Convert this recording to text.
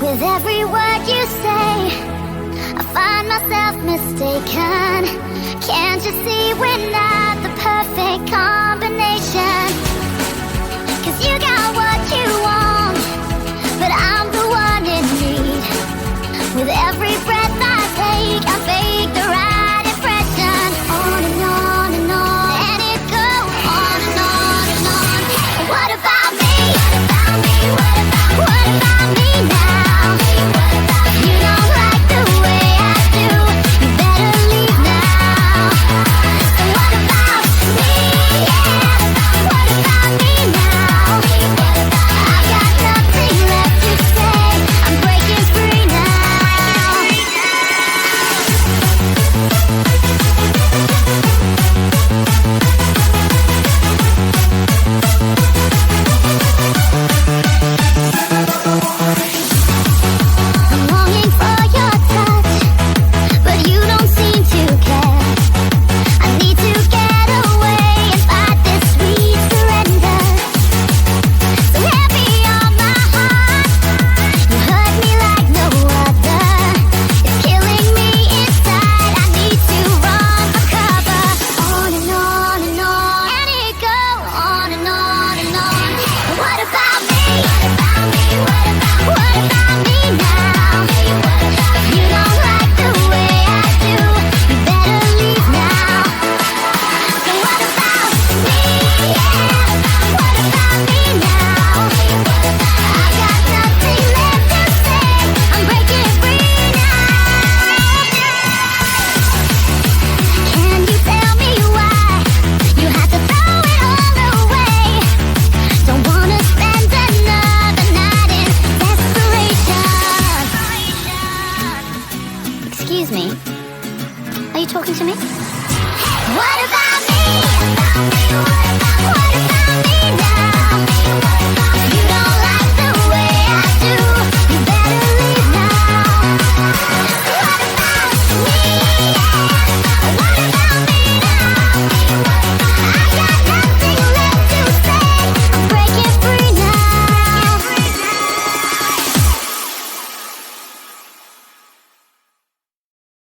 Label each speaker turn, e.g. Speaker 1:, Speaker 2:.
Speaker 1: With every word you say, I find myself mistaken. Can't you see we're not the perfect combination? 'Cause you got what you want, but I'm the one in need. With every breath I take, I make the right impression. On and on and on, and it goes on and on and on. What about me? What about me now? You don't like the way I do, you better leave now. So what about me? Yeah, what about me now? I got nothing left to say, I'm breaking free now. I'm longing for your touch, but you don't seem to care. I need to get away and fight this sweet surrender. So heavy on my heart, you hurt me like no other. It's killing me inside, I need to run for cover. On and on and on, and it goes on and on and on. What about me? What about me now? You don't like the way I do, you better leave now. So what about me? Yeah, what about me now? I got nothing left to say, I'm breaking free now. Can you tell me why you had to throw it all away? Don't wanna spend another night in desperation. Excuse me, are you talking to me? What about me? What